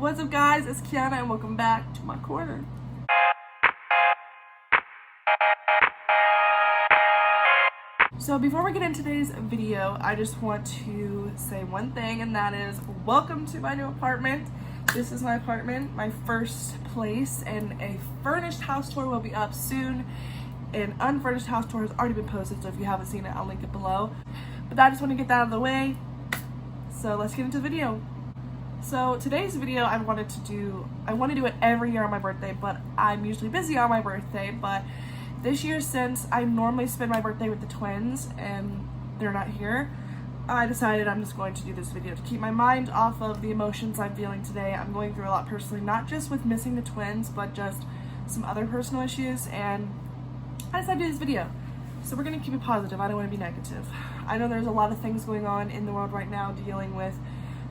What's up guys, it's Kiana and welcome back to my corner. So before we get into today's video, I just want to say one thing, and that is welcome to my new apartment. This is my apartment, my first place, and a furnished house tour will be up soon. An unfurnished house tour has already been posted, so if you haven't seen it, I'll link it below. But I just want to get that out of the way, so let's get into the video. So today's video I want to do it every year on my birthday, but I'm usually busy on my birthday. But this year, since I normally spend my birthday with the twins and they're not here, I decided I'm just going to do this video to keep my mind off of the emotions I'm feeling today. I'm going through a lot personally, not just with missing the twins, but just some other personal issues, and I decided to do this video. So we're going to keep it positive. I don't want to be negative. I know there's a lot of things going on in the world right now dealing with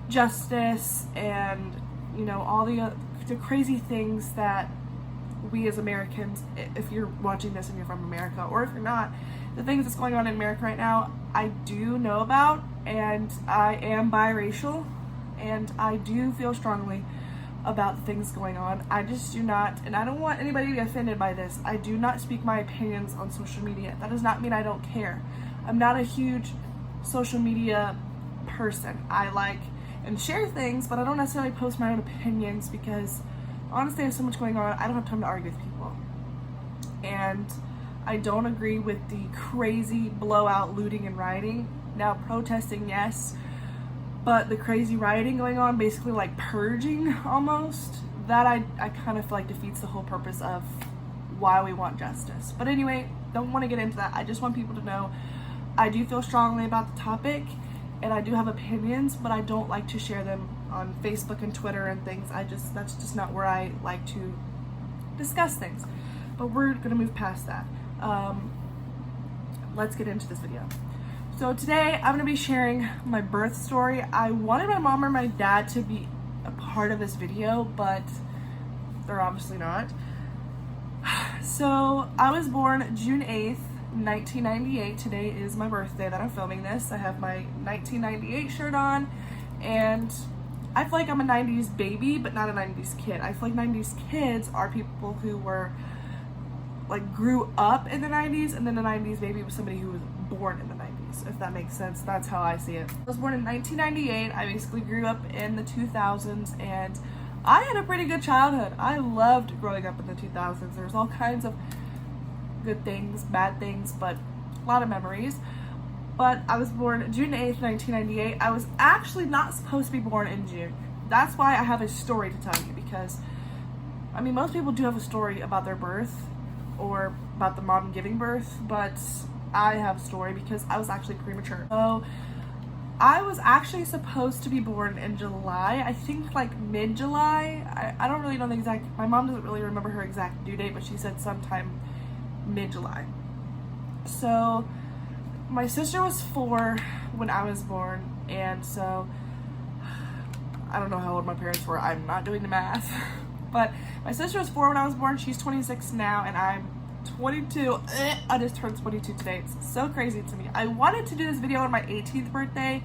justice and, you know, all the crazy things that we as Americans, if you're watching this and you're from America, or if you're not, the things that's going on in America right now, I do know about, and I am biracial, and I do feel strongly about the things going on. I just do not, and I don't want anybody to be offended by this, I do not speak my opinions on social media. That does not mean I don't care. I'm not a huge social media person. I like and share things, but I don't necessarily post my own opinions because honestly there's so much going on. I don't have time to argue with people, and I don't agree with the crazy blowout looting and rioting. Now protesting, yes, but the crazy rioting going on, basically like purging almost, that I kind of feel like defeats the whole purpose of why we want justice. But anyway, don't want to get into that. I just want people to know I do feel strongly about the topic, and I do have opinions, but I don't like to share them on Facebook and Twitter and things. That's just not where I like to discuss things. But we're gonna move past that. Let's get into this video. So today I'm gonna be sharing my birth story. I wanted my mom or my dad to be a part of this video, but they're obviously not. So I was born June 8th, 1998. Today is my birthday that I'm filming this. I have my 1998 shirt on, and I feel like I'm a 90s baby, but not a 90s kid. I feel like 90s kids are people who were like grew up in the 90s, and then the 90s baby was somebody who was born in the 90s, if that makes sense. That's how I see it. I was born in 1998. I basically grew up in the 2000s, and I had a pretty good childhood. I loved growing up in the 2000s. There's all kinds of good things, bad things, but a lot of memories. But I was born June 8th, 1998. I was actually not supposed to be born in June. That's why I have a story to tell you, because I mean, most people do have a story about their birth or about the mom giving birth, but I have a story because I was actually premature. So I was actually supposed to be born in July, I think like mid-July. I don't really know the exact, my mom doesn't really remember her exact due date, but she said sometime mid-July. So my sister was 4 when I was born, and so I don't know how old my parents were. I'm not doing the math. But my sister was 4 when I was born. She's 26 now, and I'm 22. I just turned 22 today. It's so crazy to me. I wanted to do this video on my 18th birthday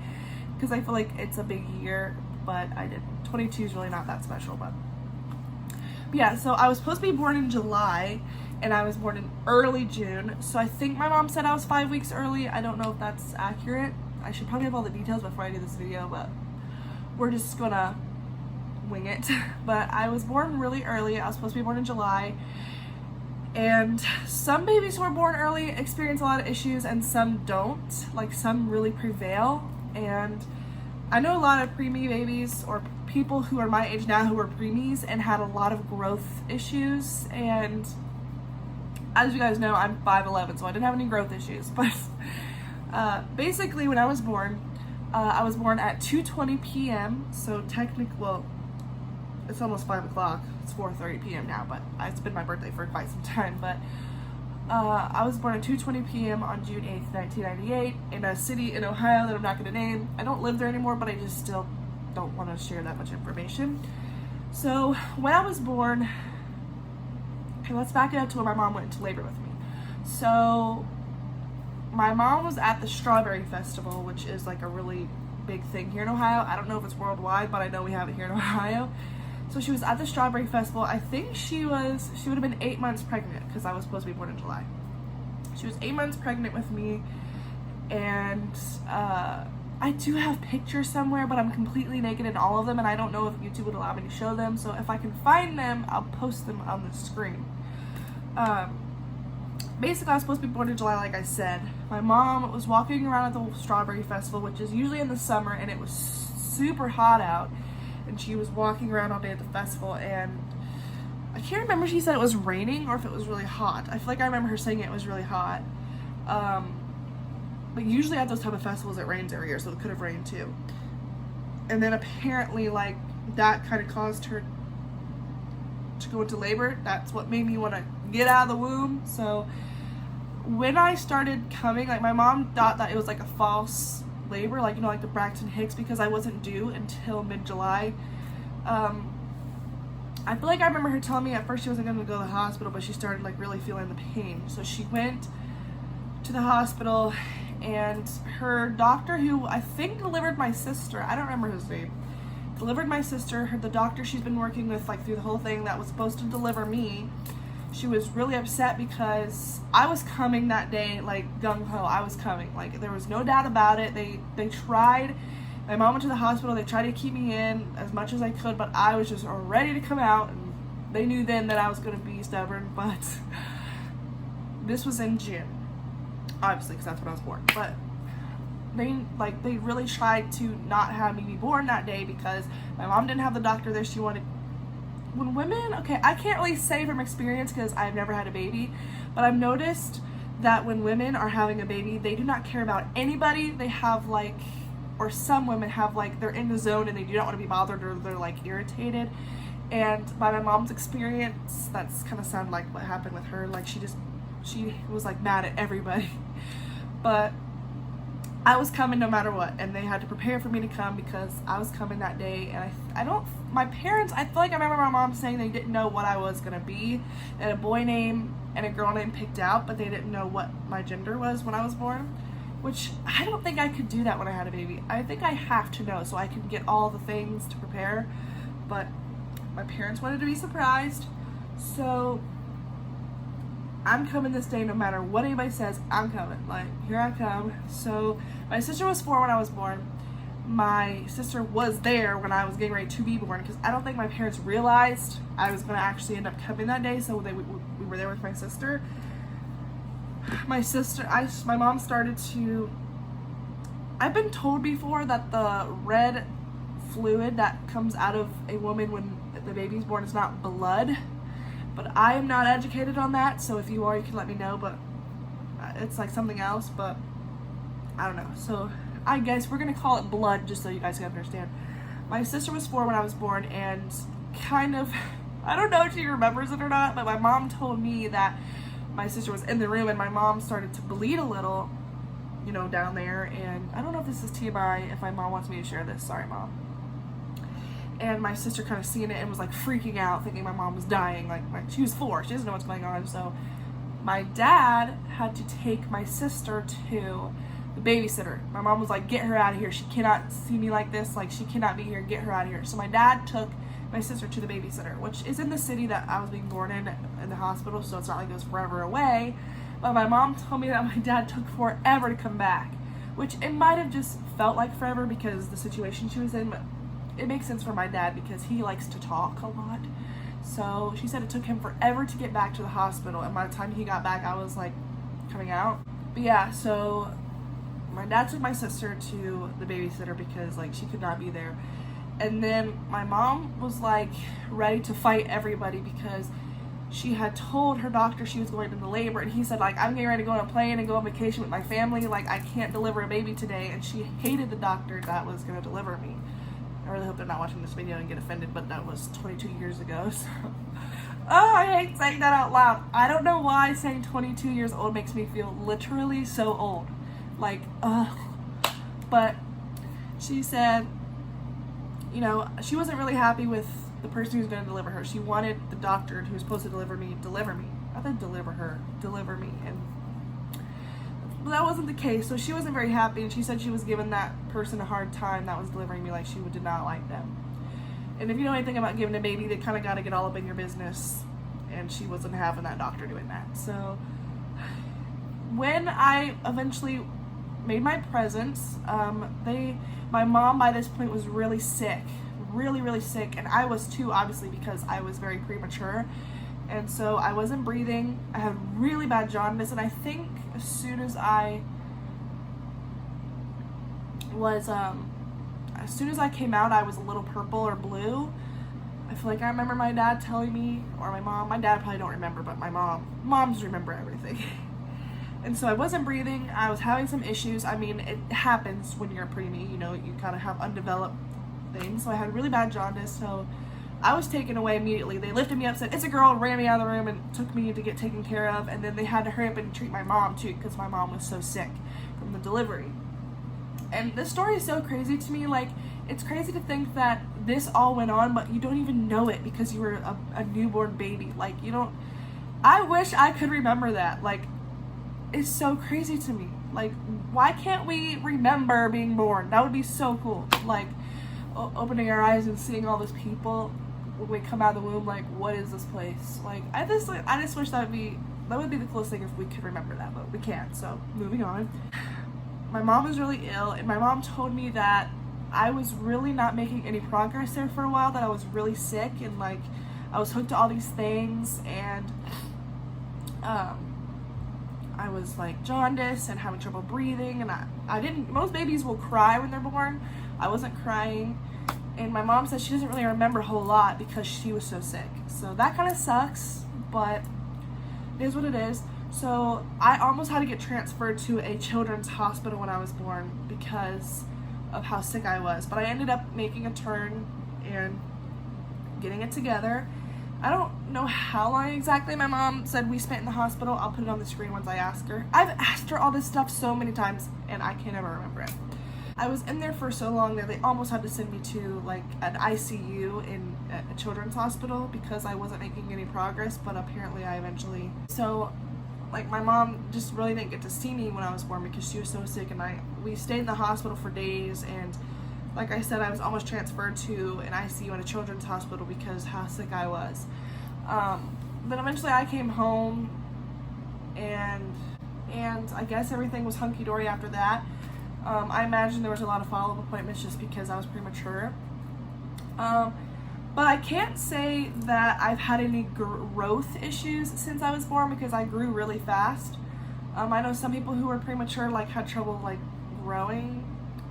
because I feel like it's a big year, but I didn't. 22 is really not that special, but yeah, so I was supposed to be born in July, and I was born in early June. So I think my mom said I was 5 weeks early. I don't know if that's accurate. I should probably have all the details before I do this video, but we're just gonna wing it. But I was born really early. I was supposed to be born in July. And some babies who are born early experience a lot of issues, and some don't. Like, some really prevail. And I know a lot of preemie babies, or people who are my age now who were preemies and had a lot of growth issues. And as you guys know, I'm 5'11", so I didn't have any growth issues. But basically, when I was born at 2:20 p.m. So technically, well, it's almost 5 o'clock. It's 4:30 p.m. now, but it's been my birthday for quite some time. But I was born at 2:20 p.m. on June 8th, 1998, in a city in Ohio that I'm not going to name. I don't live there anymore, but I just still don't want to share that much information. So when I was born, okay, let's back it up to when my mom went into labor with me. So my mom was at the Strawberry Festival, which is like a really big thing here in Ohio. I don't know if it's worldwide, but I know we have it here in Ohio. So she was at the Strawberry Festival. I think she would have been 8 months pregnant because I was supposed to be born in July. She was 8 months pregnant with me, and I do have pictures somewhere, but I'm completely naked in all of them, and I don't know if YouTube would allow me to show them. So if I can find them, I'll post them on the screen. Basically, I was supposed to be born in July, like I said. My mom was walking around at the Strawberry Festival, which is usually in the summer, and it was super hot out. And she was walking around all day at the festival, and I can't remember if she said it was raining or if it was really hot. I feel like I remember her saying it was really hot. But usually at those type of festivals it rains every year, so it could have rained too. And then apparently, like, that kind of caused her to go into labor. That's what made me want to get out of the womb. So when I started coming, like, my mom thought that it was like a false labor, like, you know, like the Braxton Hicks, because I wasn't due until mid-July. I feel like I remember her telling me at first she wasn't going to go to the hospital, but she started, like, really feeling the pain. So she went to the hospital, and her doctor, who I think delivered my sister, I don't remember his name, delivered my sister, the doctor she's been working with, like, through the whole thing that was supposed to deliver me, she was really upset because I was coming that day, like, gung-ho. I was coming. Like, there was no doubt about it. They tried. My mom went to the hospital. They tried to keep me in as much as I could, but I was just ready to come out, and they knew then that I was going to be stubborn, but this was in June, obviously, because that's when I was born. But they really tried to not have me be born that day because my mom didn't have the doctor there she wanted. When women, okay, I can't really say from experience because I've never had a baby, but I've noticed that when women are having a baby, they do not care about anybody. They have, like, or some women have, like, they're in the zone and they do not want to be bothered, or they're, like, irritated. And by my mom's experience, that's kind of sounded like what happened with her. Like, she was, like, mad at everybody. But I was coming no matter what, and they had to prepare for me to come because I was coming that day. And my parents, I feel like I remember my mom saying they didn't know what I was going to be, and a boy name and a girl name picked out, but they didn't know what my gender was when I was born, which I don't think I could do that when I had a baby. I think I have to know so I can get all the things to prepare, but my parents wanted to be surprised, so I'm coming this day no matter what anybody says. I'm coming. Like, here I come. So my sister was 4 when I was born. My sister was there when I was getting ready to be born because I don't think my parents realized I was going to actually end up coming that day, so we were there with my sister. My mom started to, I've been told before that the red fluid that comes out of a woman when the baby's born is not blood, but I am not educated on that, so if you are, you can let me know, but it's like something else, but I don't know. So I guess we're gonna call it blood just so you guys can understand. My sister was 4 when I was born, and kind of, I don't know if she remembers it or not, but my mom told me that my sister was in the room and my mom started to bleed a little, you know, down there, and I don't know if this is TMI, if my mom wants me to share this, sorry mom. And my sister kind of seen it and was, like, freaking out, thinking my mom was dying. Like, she was 4, she doesn't know what's going on. So my dad had to take my sister to the babysitter. My mom was like, get her out of here, she cannot see me like this, like, she cannot be here, get her out of here. So my dad took my sister to the babysitter, which is in the city that I was being born in the hospital, so it's not like it was forever away. But my mom told me that my dad took forever to come back, which it might have just felt like forever because the situation she was in, but it makes sense for my dad because he likes to talk a lot. So she said it took him forever to get back to the hospital, and by the time he got back, I was, like, coming out. But yeah, so my dad took my sister to the babysitter because, like, she could not be there. And then my mom was, like, ready to fight everybody because she had told her doctor she was going into labor, and he said, like, I'm getting ready to go on a plane and go on vacation with my family, like, I can't deliver a baby today. And she hated the doctor that was going to deliver me. I really hope they're not watching this video and get offended, but that was 22 years ago, so. Oh, I hate saying that out loud. I don't know why saying 22 years old makes me feel literally so old. Like, ugh. But she said, you know, she wasn't really happy with the person who was going to deliver her. She wanted the doctor who was supposed to deliver me. I said deliver me. And that wasn't the case, so she wasn't very happy, and she said she was giving that person a hard time that was delivering me, like she did not like them. And if you know anything about giving a baby, they kind of got to get all up in your business, and she wasn't having that doctor doing that. So when I eventually made my presence, my mom by this point was really sick, really sick, and I was too, obviously, because I was very premature, and so I wasn't breathing. I had really bad jaundice, and I think as soon as I came out, I was a little purple or blue. I feel like I remember my dad telling me, or my mom. My dad probably don't remember, but my moms remember everything. And so I wasn't breathing. I was having some issues. I mean, it happens when you're a preemie, you know, you kind of have undeveloped things. So I had really bad jaundice, so I was taken away immediately. They lifted me up, said, "It's a girl," ran me out of the room and took me to get taken care of. And then they had to hurry up and treat my mom too, because my mom was so sick from the delivery. And this story is so crazy to me. Like, it's crazy to think that this all went on, but you don't even know it because you were a newborn baby. Like, you don't, I wish I could remember that. Like, it's so crazy to me. Like, why can't we remember being born? That would be so cool. Like, opening our eyes and seeing all those people when we come out of the womb, like, what is this place? Like, I just wish that would be the coolest thing if we could remember that, but we can't. So, moving on. My mom was really ill, and my mom told me that I was really not making any progress there for a while, that I was really sick, and like I was hooked to all these things, and I was like jaundice and having trouble breathing, and I didn't, most babies will cry when they're born. I wasn't crying, and my mom said she doesn't really remember a whole lot because she was so sick. So that kind of sucks, but it is what it is. So I almost had to get transferred to a children's hospital when I was born because of how sick I was. But I ended up making a turn and getting it together. I don't know how long exactly my mom said we spent in the hospital. I'll put it on the screen once I ask her. I've asked her all this stuff so many times and I can never remember it. I was in there for so long that they almost had to send me to like an ICU in a children's hospital because I wasn't making any progress, but apparently I eventually. So like my mom just really didn't get to see me when I was born because she was so sick, and we stayed in the hospital for days, and like I said, I was almost transferred to an ICU in a children's hospital because how sick I was. Then eventually I came home, and I guess everything was hunky-dory after that. I imagine there was a lot of follow-up appointments just because I was premature. But I can't say that I've had any growth issues since I was born because I grew really fast. I know some people who were premature like had trouble like growing,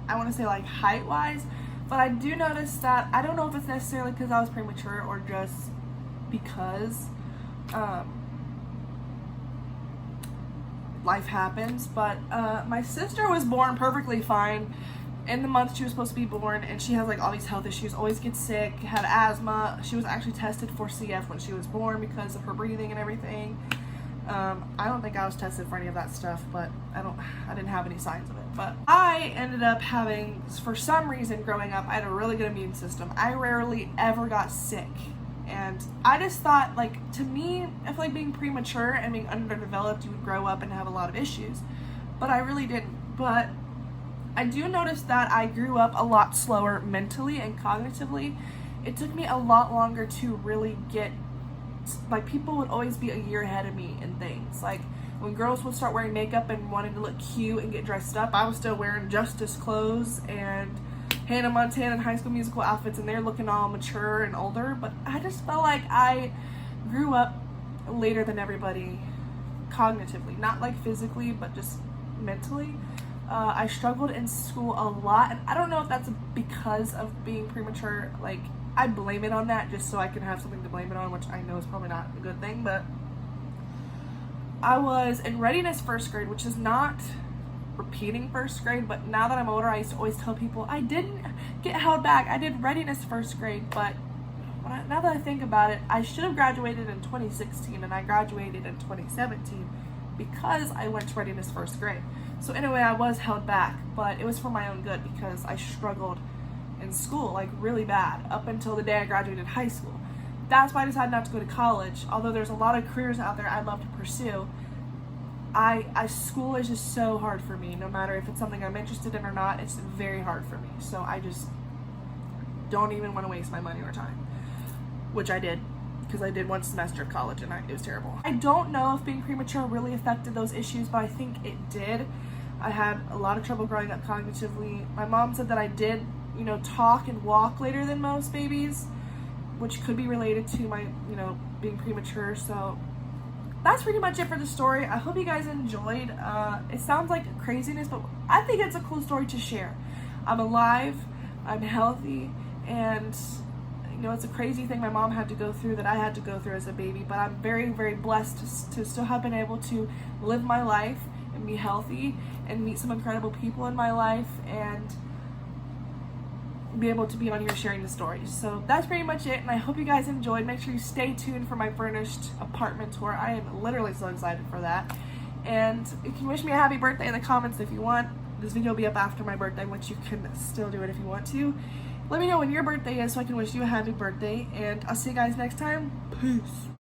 I want to say like height-wise, but I do notice that, I don't know if it's necessarily because I was premature or just because life happens, but my sister was born perfectly fine in the month she was supposed to be born, and she has like all these health issues, always gets sick, had asthma. She was actually tested for CF when she was born because of her breathing and everything. I don't think I was tested for any of that stuff, but I didn't have any signs of it. But I ended up having, for some reason growing up, I had a really good immune system. I rarely ever got sick. And I just thought, like, to me, I feel like being premature and being underdeveloped, you would grow up and have a lot of issues. But I really didn't. But I do notice that I grew up a lot slower mentally and cognitively. It took me a lot longer to really get, like, people would always be a year ahead of me in things. Like, when girls would start wearing makeup and wanting to look cute and get dressed up, I was still wearing Justice clothes and Hannah Montana and High School Musical outfits, and they're looking all mature and older. But I just felt like I grew up later than everybody cognitively, not like physically, but just mentally. I struggled in school a lot, and I don't know if that's because of being premature. Like, I blame it on that just so I can have something to blame it on, which I know is probably not a good thing, but I was in readiness first grade, which is not repeating first grade, but now that I'm older, I used to always tell people I didn't get held back. I did readiness first grade, but now that I think about it, I should have graduated in 2016, and I graduated in 2017 because I went to readiness first grade. So anyway, I was held back, but it was for my own good because I struggled in school, like really bad, up until the day I graduated high school. That's why I decided not to go to college. Although there's a lot of careers out there I'd love to pursue, school is just so hard for me. No matter if it's something I'm interested in or not, it's very hard for me. So I just don't even want to waste my money or time, which I did, because I did 1 semester of college and it was terrible. I don't know if being premature really affected those issues, but I think it did. I had a lot of trouble growing up cognitively. My mom said that I did, you know, talk and walk later than most babies, which could be related to my, you know, being premature. So that's pretty much it for the story. I hope you guys enjoyed. It sounds like craziness, but I think it's a cool story to share. I'm alive, I'm healthy, and you know, it's a crazy thing my mom had to go through that I had to go through as a baby, but I'm very, very blessed to still have been able to live my life and be healthy and meet some incredible people in my life and be able to be on here sharing the stories. So that's pretty much it, and I hope you guys enjoyed. Make sure you stay tuned for my furnished apartment tour. I am literally so excited for that. And you can wish me a happy birthday in the comments if you want. This video will be up after my birthday, which you can still do it if you want to. Let me know when your birthday is so I can wish you a happy birthday, and I'll see you guys next time. Peace.